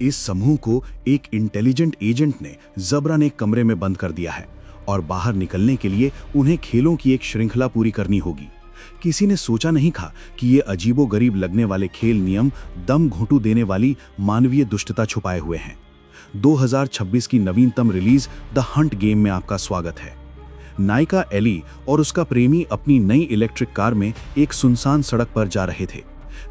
इस समूह को एक इंटेलिजेंट एजेंट ने जबरन ने कमरे में बंद कर दिया है और बाहर निकलने के लिए उन्हें खेलों की एक श्रृंखला पूरी करनी होगी। किसी ने सोचा नहीं था कि ये अजीबोगरीब लगने वाले खेल नियम दम घुंटू देने वाली मानवीय दुष्टता छुपाए हुए हैं। 2026 की नवीनतम रिलीज द हंट गेम में आपका स्वागत है। नायिका एली और उसका प्रेमी अपनी नई इलेक्ट्रिक कार में एक सुनसान सड़क पर जा रहे थे।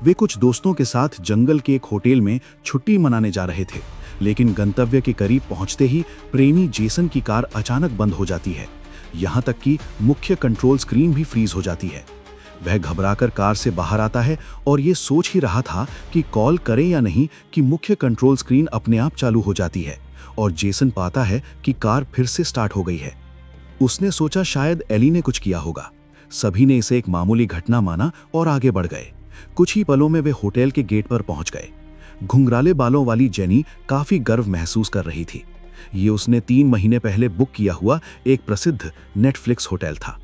वे कुछ दोस्तों के साथ जंगल के एक होटल में छुट्टी मनाने जा रहे थे, लेकिन गंतव्य के करीब पहुंचते ही प्रेमी जेसन की कार अचानक बंद हो जाती है। यहां तक कि मुख्य कंट्रोल स्क्रीन भी फ्रीज हो जाती है। वह घबराकर कार से बाहर आता है और ये सोच ही रहा था कि कॉल करे या नहीं कि मुख्य कंट्रोल स्क्रीन अपने आप चालू हो जाती है और जेसन पाता है कि कार फिर से स्टार्ट हो गई है। उसने सोचा शायद एली ने कुछ किया होगा। सभी ने इसे एक मामूली घटना माना और आगे बढ़ गए। कुछ ही पलों में वे होटल के गेट पर पहुंच गए। घुंघराले बालों वाली जेनी काफी गर्व महसूस कर रही थी। ये उसने 3 महीने पहले बुक किया हुआ एक प्रसिद्ध नेटफ्लिक्स होटल था।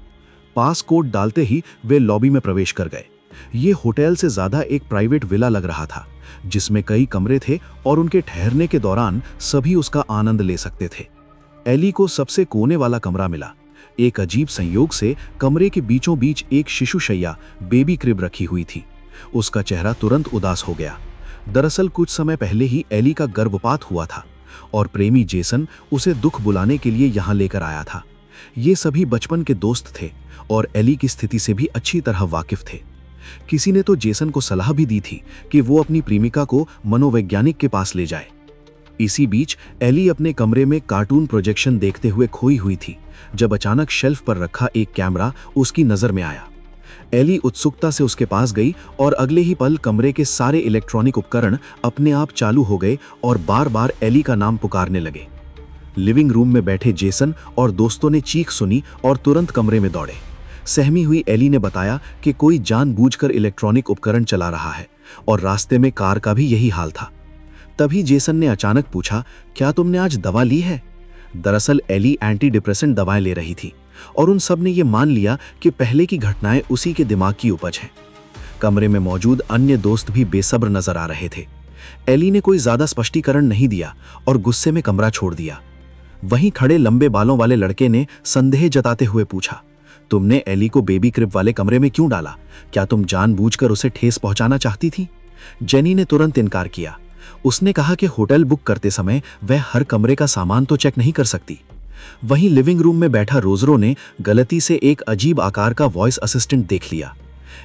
पास कोड डालते ही वे लॉबी में प्रवेश कर गए। ये होटल से ज्यादा एक प्राइवेट विला लग रहा था, जिसमें कई कमरे थे और उनके ठहरने के दौरान सभी उसका आनंद ले सकते थे। एली को सबसे कोने वाला कमरा मिला। एक अजीब संयोग से कमरे के बीचों बीच एक शिशु शैया बेबी क्रिब रखी हुई थी। उसका चेहरा तुरंत उदास हो गया। दरअसल कुछ समय पहले ही एली का गर्भपात हुआ था और प्रेमी जेसन उसे दुख बुलाने के लिए यहाँ लेकर आया था। ये सभी बचपन के दोस्त थे और एली की स्थिति से भी अच्छी तरह वाकिफ थे। किसी ने तो जेसन को सलाह भी दी थी कि वो अपनी प्रेमिका को मनोवैज्ञानिक के पास ले जाए। इसी बीच एली अपने कमरे में कार्टून प्रोजेक्शन देखते हुए खोई हुई थी जब अचानक शेल्फ पर रखा एक कैमरा उसकी नजर में आया। एली उत्सुकता से उसके पास गई और अगले ही पल कमरे के सारे इलेक्ट्रॉनिक उपकरण अपने आप चालू हो गए और बार बार एली का नाम पुकारने लगे। लिविंग रूम में बैठे जेसन और दोस्तों ने चीख सुनी और तुरंत कमरे में दौड़े। सहमी हुई एली ने बताया कि कोई जानबूझकर इलेक्ट्रॉनिक उपकरण चला रहा है और रास्ते में कार का भी यही हाल था। तभी जेसन ने अचानक पूछा, क्या तुमने आज दवा ली है? दरअसल एली एंटी डिप्रेसेंट दवाएं ले रही थी और उन सब ने यह मान लिया कि पहले की घटनाएं उसी के दिमाग की उपज हैं। कमरे में मौजूद अन्य दोस्त भी बेसब्र नजर आ रहे थे। एली ने कोई ज्यादा स्पष्टीकरण नहीं दिया और गुस्से में कमरा छोड़ दिया। वहीं खड़े लंबे बालों वाले लड़के ने संदेह जताते हुए पूछा, तुमने एली को बेबी क्रिब वाले कमरे में क्यों डाला? क्या तुम जानबूझकर उसे ठेस पहुंचाना चाहती थी? जेनी ने तुरंत इनकार किया। उसने कहा कि होटल बुक करते समय वह हर कमरे का सामान तो चेक नहीं कर सकती। वहीं लिविंग रूम में बैठा रोजरो ने गलती से एक अजीब आकार का वॉइस असिस्टेंट देख लिया।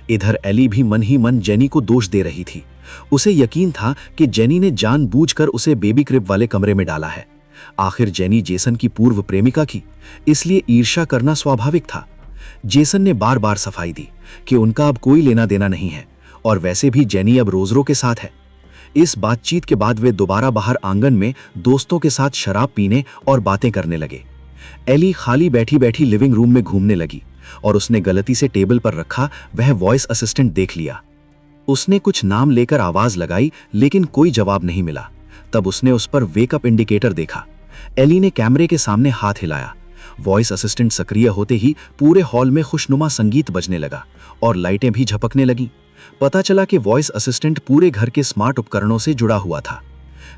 इधर एली भी मन ही मन जेनी को दोष दे रही थी। उसे यकीन था कि जेनी ने जानबूझकर उसे बेबी क्रिब वाले कमरे में डाला है। आखिर जेनी जेसन की पूर्व प्रेमिका की, इसलिए ईर्ष्या करना स्वाभाविक था। जेसन ने बार बार सफाई दी कि उनका अब कोई लेना देना नहीं है और वैसे भी जेनी अब रोजरो के साथ है। इस बातचीत के बाद वे दोबारा बाहर आंगन में दोस्तों के साथ शराब पीने और बातें करने लगे। एली खाली बैठी बैठी लिविंग रूम में घूमने लगी और उसने गलती से टेबल पर रखा वह वॉइस असिस्टेंट देख लिया। उसने कुछ नाम लेकर आवाज लगाई लेकिन कोई जवाब नहीं मिला। तब उसने उस पर वेकअप इंडिकेटर देखा। एली ने कैमरे के सामने हाथ हिलाया। वॉइस असिस्टेंट सक्रिय होते ही पूरे हॉल में खुशनुमा संगीत बजने लगा और लाइटें भी झपकने लगीं। पता चला कि वॉइस असिस्टेंट पूरे घर के स्मार्ट उपकरणों से जुड़ा हुआ था।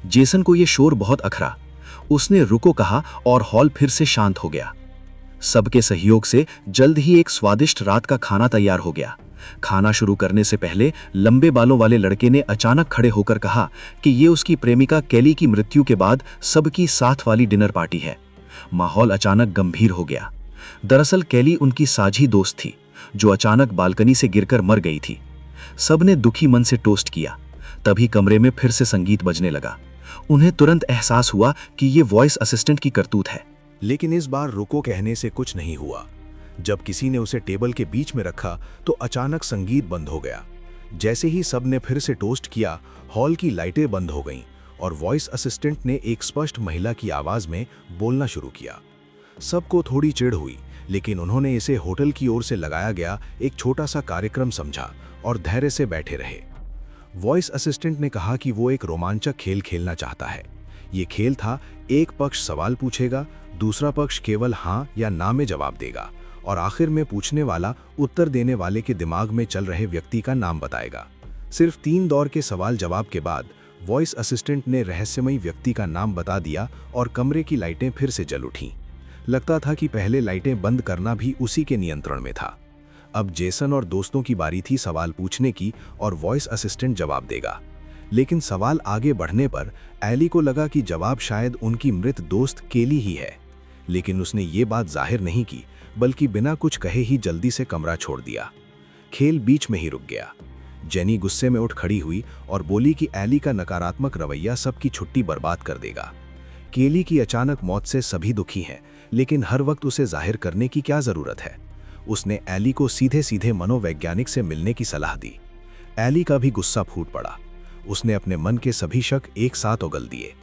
जेसन को यह शोर बहुत अखरा। उसने रुको कहा और हॉल फिर से शांत हो गया। सबके सहयोग से जल्द ही एक स्वादिष्ट रात का खाना तैयार हो गया। खाना शुरू करने से पहले लंबे बालों वाले लड़के ने अचानक खड़े होकर कहा कि ये उसकी प्रेमिका केली की मृत्यु के बाद सबकी साथ वाली डिनर पार्टी है। माहौल अचानक गंभीर हो गया। दरअसल केली उनकी साझी दोस्त थी जो अचानक बालकनी से गिरकर मर गई थी। सबने दुखी मन से टोस्ट किया। तभी कमरे में फिर से संगीत बजने लगा। उन्हें तुरंत एहसास हुआ कि ये वॉइस असिस्टेंट की करतूत है। लेकिन इस बार रुको कहने से कुछ नहीं हुआ। जब किसी ने उसे टेबल के बीच में रखा तो अचानक संगीत बंद हो गया। जैसे ही सबने फिर से टोस्ट किया, हॉल की लाइटें बंद हो गईं और वॉइस असिस्टेंट ने एक स्पष्ट महिला की आवाज में बोलना शुरू किया। सबको थोड़ी चिढ़ हुई, लेकिन उन्होंने इसे होटल की ओर से लगाया गया एक छोटा सा कार्यक्रम समझा और धैर्य से बैठे रहे। वॉइस असिस्टेंट ने कहा कि वो एक रोमांचक खेल खेलना चाहता है। ये खेल था, एक पक्ष सवाल पूछेगा, दूसरा पक्ष केवल हाँ या ना में जवाब देगा और आखिर में पूछने वाला उत्तर देने वाले के दिमाग में चल रहे व्यक्ति का नाम बताएगा। सिर्फ 3 दौर के सवाल जवाब के बाद वॉइस असिस्टेंट ने रहस्यमयी व्यक्ति का नाम बता दिया और कमरे की लाइटें फिर से जल उठीं। लगता था कि पहले लाइटें बंद करना भी उसी के नियंत्रण में था। अब जेसन और दोस्तों की बारी थी सवाल पूछने की और वॉइस असिस्टेंट जवाब देगा। लेकिन सवाल आगे बढ़ने पर एली को लगा कि जवाब शायद उनकी मृत दोस्त केली ही है। लेकिन उसने ये बात जाहिर नहीं की, बल्कि बिना कुछ कहे ही जल्दी से कमरा छोड़ दिया। खेल बीच में ही रुक गया। जेनी गुस्से में उठ खड़ी हुई और बोली कि एली का नकारात्मक रवैया सबकी छुट्टी बर्बाद कर देगा। केली की अचानक मौत से सभी दुखी हैं, लेकिन हर वक्त उसे जाहिर करने की क्या जरूरत है। उसने एली को सीधे सीधे मनोवैज्ञानिक से मिलने की सलाह दी। एली का भी गुस्सा फूट पड़ा। उसने अपने मन के सभी शक एक साथ उगल दिए।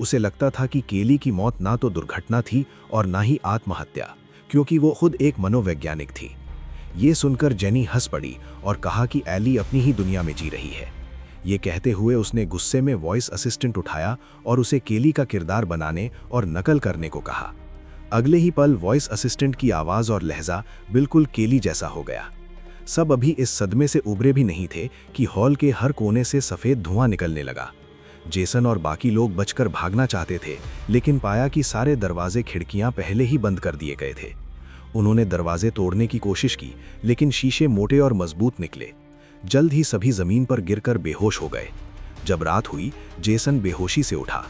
उसे लगता था कि केली की मौत ना तो दुर्घटना थी और ना ही आत्महत्या, क्योंकि वो खुद एक मनोवैज्ञानिक थी। ये सुनकर जेनी हंस पड़ी और कहा कि एली अपनी ही दुनिया में जी रही है। ये कहते हुए उसने गुस्से में वॉइस असिस्टेंट उठाया और उसे केली का किरदार बनाने और नकल करने को कहा। अगले ही पल वॉइस असिस्टेंट की आवाज़ और लहजा बिल्कुल केली जैसा हो गया। सब अभी इस सदमे से उबरे भी नहीं थे कि हॉल के हर कोने से सफ़ेद धुआं निकलने लगा। जेसन और बाकी लोग बचकर भागना चाहते थे, लेकिन पाया कि सारे दरवाजे खिड़कियां पहले ही बंद कर दिए गए थे। उन्होंने दरवाजे तोड़ने की कोशिश की, लेकिन शीशे मोटे और मजबूत निकले। जल्द ही सभी जमीन पर गिरकर बेहोश हो गए। जब रात हुई, जेसन बेहोशी से उठा।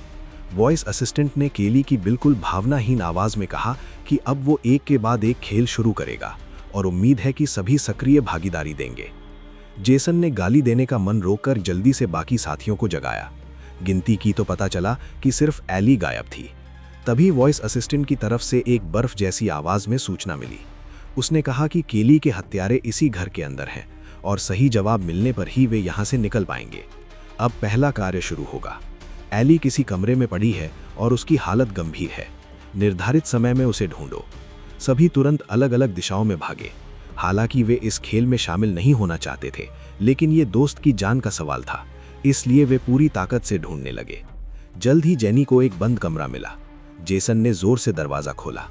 वॉइस असिस्टेंट ने केली की बिल्कुल भावनाहीन आवाज में कहा कि अब वो एक के बाद एक खेल शुरू करेगा और उम्मीद है कि सभी सक्रिय भागीदारी देंगे। जेसन ने गाली देने का मन रोककर जल्दी से बाकी साथियों को जगाया। गिनती की तो पता चला कि सिर्फ एली गायब थी। तभी वॉइस असिस्टेंट की तरफ से एक बर्फ जैसी आवाज में सूचना मिली। उसने कहा कि केली के हत्यारे इसी घर के अंदर हैं और सही जवाब मिलने पर ही वे यहां से निकल पाएंगे। अब पहला कार्य शुरू होगा। एली किसी कमरे में पड़ी है और उसकी हालत गंभीर है। निर्धारित समय में उसे ढूंढो। सभी तुरंत अलग अलग दिशाओं में भागे। हालांकि वे इस खेल में शामिल नहीं होना चाहते थे, लेकिन ये दोस्त की जान का सवाल था, इसलिए वे पूरी ताकत से ढूंढने लगे। जल्द ही जेनी को एक बंद कमरा मिला। जेसन ने जोर से दरवाजा खोला।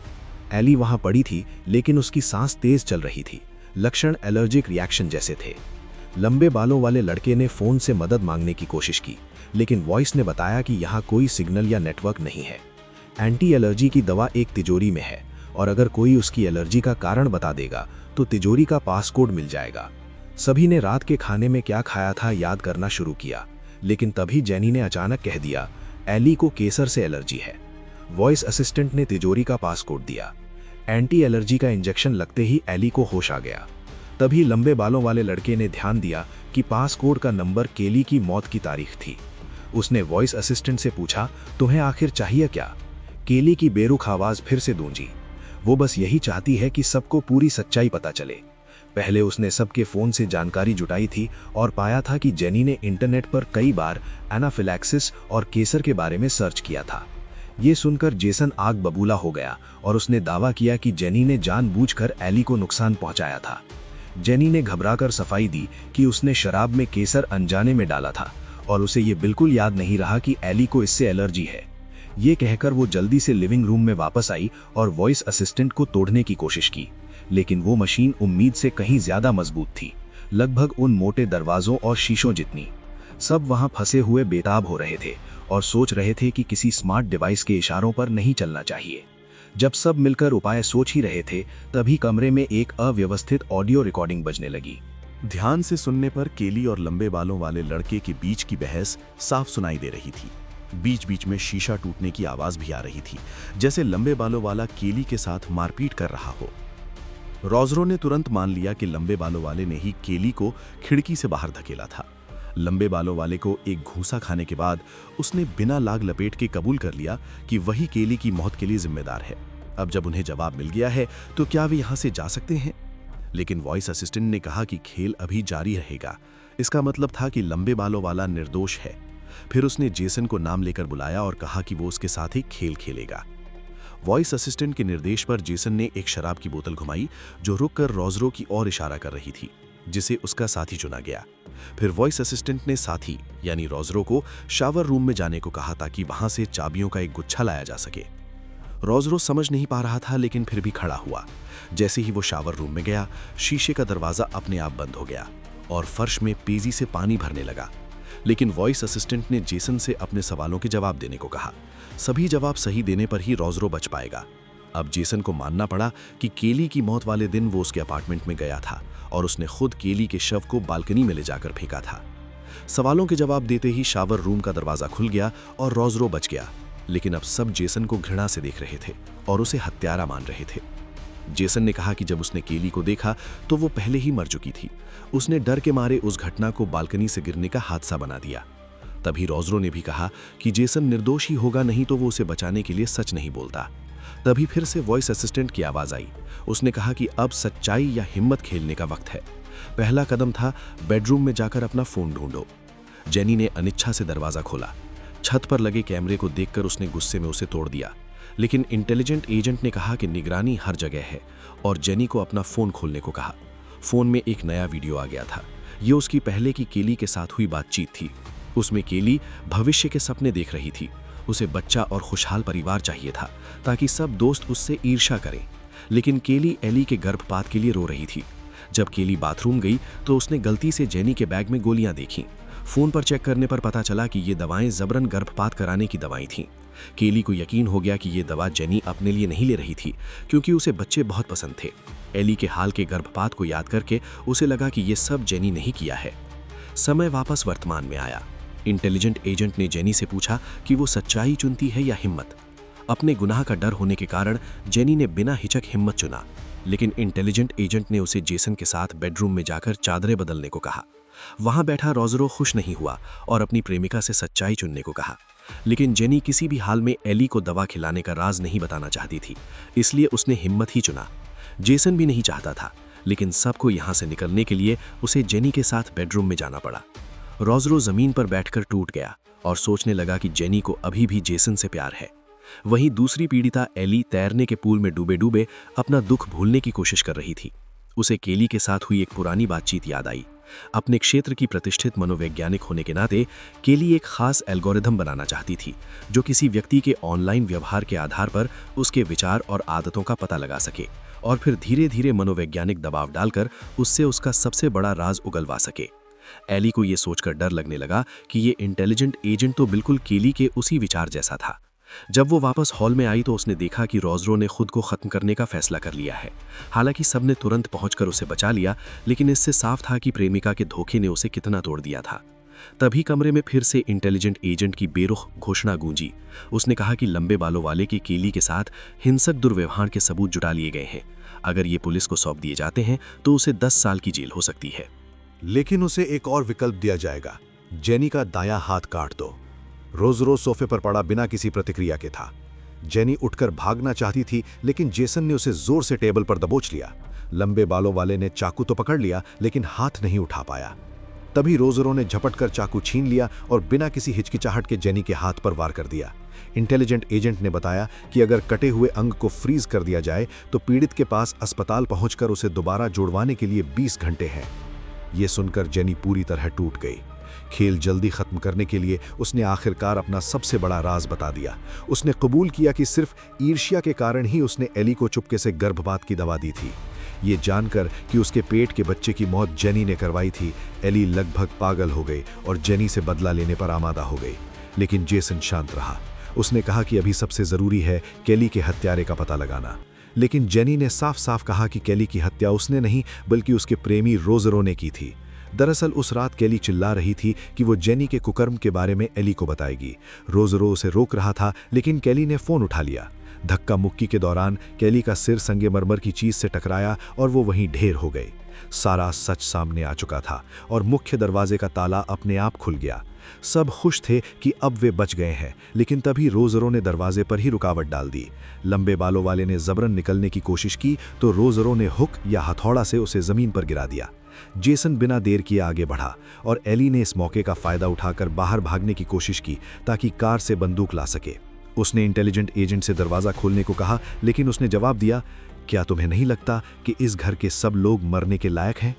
एली वहां पड़ी थी, लेकिन उसकी सांस तेज चल रही थी। लक्षण एलर्जिक रिएक्शन जैसे थे। लंबे बालों वाले लड़के ने फोन से मदद मांगने की कोशिश की, लेकिन वॉइस ने बताया कि यहाँ कोई सिग्नल या नेटवर्क नहीं है। एंटी एलर्जी की दवा एक तिजोरी में है और अगर कोई उसकी एलर्जी का कारण बता देगा तो तिजोरी का पासकोड मिल जाएगा। सभी ने रात के खाने में क्या खाया था याद करना शुरू किया, लेकिन तभी जेनी ने अचानक कह दिया, एली को केसर से एलर्जी है। वॉइस असिस्टेंट ने तिजोरी का पासकोड दिया। एंटी एलर्जी का इंजेक्शन लगते ही एली को होश आ गया। तभी लंबे बालों वाले लड़के ने ध्यान दिया कि पासकोड का नंबर केली की मौत की तारीख थी। उसने वॉइस असिस्टेंट से पूछा, तुम्हें आखिर चाहिए क्या? केली की बेरुख आवाज फिर से गूंजी। वो बस यही चाहती है कि सबको पूरी सच्चाई पता चले। पहले उसने सबके फोन से जानकारी जुटाई थी और पाया था कि जेनी ने इंटरनेट पर कई बार एनाफिलैक्सिस और केसर के बारे में सर्च किया था। ये सुनकर जेसन आग बबूला हो गया और उसने दावा किया कि जेनी ने जानबूझकर एली को नुकसान पहुंचाया था। जेनी ने घबराकर सफाई दी कि उसने शराब में केसर अनजाने में डाला था और उसे ये बिल्कुल याद नहीं रहा कि एली को इससे एलर्जी है। ये कहकर वो जल्दी से लिविंग रूम में वापस आई और वॉइस असिस्टेंट को तोड़ने की कोशिश की, लेकिन वो मशीन उम्मीद से कहीं ज्यादा मजबूत थी, लगभग उन मोटे दरवाजों और शीशों जितनी। सब वहां फंसे हुए बेताब हो रहे थे और सोच रहे थे कि किसी स्मार्ट डिवाइस के इशारों पर नहीं चलना चाहिए। जब सब मिलकर उपाय सोच ही रहे थे, तभी कमरे में एक अव्यवस्थित ऑडियो रिकॉर्डिंग बजने लगी। ध्यान से सुनने पर केली और लंबे बालों वाले लड़के के बीच की बहस साफ सुनाई दे रही थी। बीच बीच में शीशा टूटने की आवाज भी आ रही थी, जैसे लंबे बालों वाला केली के साथ मारपीट कर रहा हो। रोजरो ने तुरंत मान लिया कि लंबे बालों वाले ने ही केली को खिड़की से बाहर धकेला था। लंबे बालों वाले को एक घूंसा खाने के बाद उसने बिना लाग लपेट के कबूल कर लिया कि वही केली की मौत के लिए जिम्मेदार है। अब जब उन्हें जवाब मिल गया है तो क्या वे यहां से जा सकते हैं? लेकिन वॉइस असिस्टेंट ने कहा कि खेल अभी जारी रहेगा। इसका मतलब था कि लंबे बालों वाला निर्दोष है। फिर उसने जेसन को नाम लेकर बुलाया और कहा कि वो उसके साथ ही खेल खेलेगा। वॉइस असिस्टेंट के निर्देश पर जेसन ने एक शराब की बोतल घुमाई जो रुककर रोजरो की ओर इशारा कर रही थी, जिसे उसका साथी चुना गया। फिर वॉइस असिस्टेंट ने साथी यानी रोजरो को शावर रूम में जाने को कहा ताकि वहां से चाबियों का एक गुच्छा लाया जा सके। रोजरो समझ नहीं पा रहा था, लेकिन फिर भी खड़ा हुआ। जैसे ही वो शावर रूम में गया, शीशे का दरवाजा अपने आप बंद हो गया और फर्श में तेजी से पानी भरने लगा। लेकिन वॉइस असिस्टेंट ने जेसन से अपने सवालों के जवाब देने को कहा। सभी जवाब सही देने पर ही रोजरो बच पाएगा। अब जेसन को मानना पड़ा कि केली की मौत वाले दिन वो उसके अपार्टमेंट में गया था और उसने खुद केली के शव को बालकनी में ले जाकर फेंका था। सवालों के जवाब देते ही शावर रूम का दरवाजा खुल गया और रोजरो बच गया, लेकिन अब सब जेसन को घृणा से देख रहे थे और उसे हत्यारा मान रहे थे। जेसन ने कहा कि जब उसने केली को देखा तो वो पहले ही मर चुकी थी। उसने डर के मारे उस घटना को बालकनी से गिरने का हादसा बना दिया। तभी रोजरो ने भी कहा कि जेसन निर्दोष ही होगा, नहीं तो वो उसे बचाने के लिए सच नहीं बोलता। तभी फिर से वॉइस असिस्टेंट की आवाज आई। उसने कहा कि अब सच्चाई या हिम्मत खेलने का वक्त है। पहला कदम था बेडरूम में जाकर अपना फोन ढूंढो। जेनी ने अनिच्छा से दरवाजा खोला। छत पर लगे कैमरे को देखकर उसने गुस्से में उसे तोड़ दिया, लेकिन इंटेलिजेंट एजेंट ने कहा कि निगरानी हर जगह है और जेनी को अपना फोन खोलने को कहा। फोन में एक नया वीडियो आ गया था। ये उसकी पहले की केली के साथ हुई बातचीत थी। उसमें केली भविष्य के सपने देख रही थी। उसे बच्चा और खुशहाल परिवार चाहिए था ताकि सब दोस्त उससे ईर्ष्या करें, लेकिन केली एली के गर्भपात के लिए रो रही थी। जब केली बाथरूम गई तो उसने गलती से जेनी के बैग में गोलियां देखीं। फोन पर चेक करने पर पता चला कि ये दवाएं जबरन गर्भपात कराने की दवाएं थीं। केली को यकीन हो गया कि ये दवा जेनी अपने लिए नहीं ले रही थी, क्योंकि उसे बच्चे बहुत पसंद थे। एली के हाल के गर्भपात को याद करके उसे लगा कि ये सब जेनी नहीं किया है। समय वापस वर्तमान में आया। इंटेलिजेंट एजेंट ने जेनी से पूछा कि वो सच्चाई चुनती है या हिम्मत। अपने गुनाह का डर होने के कारण जेनी ने बिना हिचक हिम्मत चुना, लेकिन इंटेलिजेंट एजेंट ने उसे जेसन के साथ बेडरूम में जाकर चादरें बदलने को कहा। वहां बैठा रोजरो खुश नहीं हुआ और अपनी प्रेमिका से सच्चाई चुनने को कहा, लेकिन जेनी किसी भी हाल में एली को दवा खिलाने का राज नहीं बताना चाहती थी, इसलिए उसने हिम्मत ही चुना। जेसन भी नहीं चाहता था, लेकिन सबको यहां से निकलने के लिए उसे जेनी के साथ बेडरूम में जाना पड़ा। रोजरो जमीन पर बैठकर टूट गया और सोचने लगा कि जेनी को अभी भी जेसन से प्यार है। वहीं दूसरी पीड़िता एली तैरने के पूल में डूबे डूबे अपना दुख भूलने की कोशिश कर रही थी। उसे केली के साथ हुई एक पुरानी बातचीत याद आई। अपने क्षेत्र की प्रतिष्ठित मनोवैज्ञानिक होने के नाते केली एक खास एल्गोरिथम बनाना चाहती थी जो किसी व्यक्ति के ऑनलाइन व्यवहार के आधार पर उसके विचार और आदतों का पता लगा सके और फिर धीरे धीरे मनोवैज्ञानिक दबाव डालकर उससे उसका सबसे बड़ा राज उगलवा सके। एली को यह सोचकर डर लगने लगा कि ये इंटेलिजेंट एजेंट तो बिल्कुल केली के उसी विचार जैसा था। जब वो वापस हॉल में आई तो उसने देखा कि रोजरो ने खुद को खत्म करने का फैसला कर लिया है। हालांकि सबने तुरंत पहुंचकर उसे बचा लिया, लेकिन इससे साफ था कि प्रेमिका के धोखे ने उसे कितना तोड़ दिया था। तभी कमरे में फिर से इंटेलिजेंट एजेंट की बेरुख घोषणा गूंजी। उसने कहा कि लंबे बालों वाले के केली के साथ हिंसक दुर्व्यवहार के सबूत जुटा लिए गए हैं। अगर ये पुलिस को सौंप दिए जाते हैं तो उसे 10 साल की जेल हो सकती है। लेकिन उसे एक और विकल्प दिया जाएगा, जेनी का दायां हाथ काट दो। रोजरो सोफे पर पड़ा बिना किसी प्रतिक्रिया के था। जेनी उठकर भागना चाहती थी, लेकिन जेसन ने उसे जोर से टेबल पर दबोच लिया। लंबे बालों वाले ने चाकू तो पकड़ लिया, लेकिन हाथ नहीं उठा पाया। तभी रोजरो ने झपटकर चाकू छीन लिया और बिना किसी हिचकिचाहट के जेनी के हाथ पर वार कर दिया। इंटेलिजेंट एजेंट ने बताया कि अगर कटे हुए अंग को फ्रीज कर दिया जाए तो पीड़ित के पास अस्पताल पहुंचकर उसे दोबारा जुड़वाने के लिए 20 घंटे हैं। ये सुनकर जेनी पूरी तरह टूट गई। खेल जल्दी खत्म करने के लिए उसने आखिरकार अपना सबसे बड़ा राज बता दिया। उसने कबूल किया कि सिर्फ ईर्ष्या के कारण ही उसने एली को चुपके से गर्भपात की दवा दी थी। ये जानकर कि उसके पेट के बच्चे की मौत जेनी ने करवाई थी, एली लगभग पागल हो गई और जेनी से बदला लेने पर आमादा हो गई। लेकिन जेसन शांत रहा। उसने कहा कि अभी सबसे जरूरी है केली के हत्यारे का पता लगाना। लेकिन जेनी ने साफ साफ कहा कि केली की हत्या उसने नहीं बल्कि उसके प्रेमी रोजरो ने की थी। दरअसल उस रात केली चिल्ला रही थी कि वो जेनी के कुकर्म के बारे में एली को बताएगी। रोजरो उसे रोक रहा था, लेकिन केली ने फोन उठा लिया। धक्का मुक्की के दौरान केली का सिर संगमरमर की चीज से टकराया और वो वहीं ढेर हो गई। सारा सच सामने आ चुका था और मुख्य दरवाजे का ताला अपने आप खुल गया। सब खुश थे कि अब वे बच गए हैं, लेकिन तभी रोजरो ने दरवाजे पर ही रुकावट डाल दी। लंबे बालों वाले ने जबरन निकलने की कोशिश की तो रोजरो ने हुक या हथौड़ा से उसे जमीन पर गिरा दिया। जेसन बिना देर किए आगे बढ़ा और एली ने इस मौके का फायदा उठाकर बाहर भागने की कोशिश की ताकि कार से बंदूक ला सके। उसने इंटेलिजेंट एजेंट से दरवाजा खोलने को कहा, लेकिन उसने जवाब दिया, क्या तुम्हें नहीं लगता कि इस घर के सब लोग मरने के लायक हैं?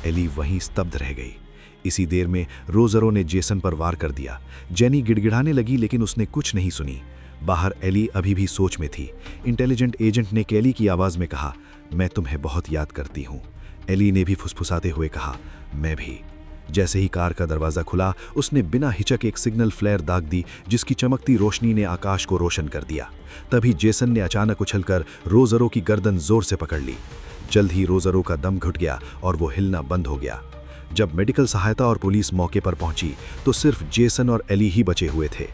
एली वहीं स्तब्ध रह गई। इसी देर में रोजरो ने जेसन पर वार कर दिया। जेनी गिड़गिड़ाने लगी, लेकिन उसने कुछ नहीं सुनी। बाहर एली अभी भी सोच में थी। इंटेलिजेंट एजेंट ने केली की आवाज में कहा, मैं तुम्हें बहुत याद करती हूँ। एली ने भी फुसफुसाते हुए कहा, मैं भी। जैसे ही कार का दरवाज़ा खुला, उसने बिना हिचक एक सिग्नल फ्लेयर दाग दी, जिसकी चमकती रोशनी ने आकाश को रोशन कर दिया। तभी जेसन ने अचानक उछलकर रोजरो की गर्दन जोर से पकड़ ली। जल्द ही रोजरो का दम घुट गया और वो हिलना बंद हो गया। जब मेडिकल सहायता और पुलिस मौके पर पहुंची तो सिर्फ जेसन और एली ही बचे हुए थे।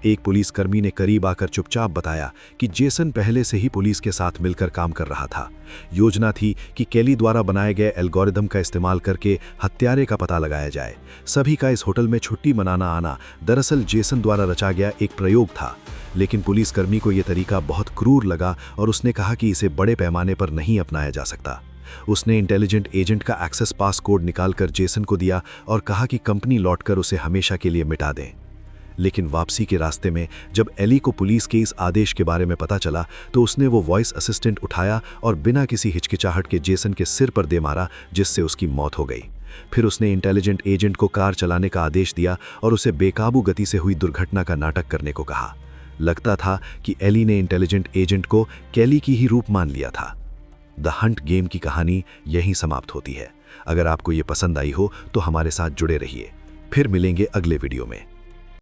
एक पुलिसकर्मी ने करीब आकर चुपचाप बताया कि जेसन पहले से ही पुलिस के साथ मिलकर काम कर रहा था। योजना थी कि केली द्वारा बनाए गए एल्गोरिदम का इस्तेमाल करके हत्यारे का पता लगाया जाए। सभी का इस होटल में छुट्टी मनाना आना दरअसल जेसन द्वारा रचा गया एक प्रयोग था, लेकिन पुलिसकर्मी को यह तरीका बहुत क्रूर लगा और उसने कहा कि इसे बड़े पैमाने पर नहीं अपनाया जा सकता। उसने इंटेलिजेंट एजेंट का एक्सेस पास कोड निकालकर जेसन को दिया और कहा कि कंपनी लौटकर उसे हमेशा के लिए मिटा दें। लेकिन वापसी के रास्ते में जब एली को पुलिस के इस आदेश के बारे में पता चला तो उसने वो वॉइस असिस्टेंट उठाया और बिना किसी हिचकिचाहट के जेसन के सिर पर दे मारा, जिससे उसकी मौत हो गई। फिर उसने इंटेलिजेंट एजेंट को कार चलाने का आदेश दिया और उसे बेकाबू गति से हुई दुर्घटना का नाटक करने को कहा। लगता था कि एली ने इंटेलिजेंट एजेंट को केली की ही रूप मान लिया था। द हंट गेम की कहानी यहीं समाप्त होती है। अगर आपको ये पसंद आई हो तो हमारे साथ जुड़े रहिए। फिर मिलेंगे अगले वीडियो में।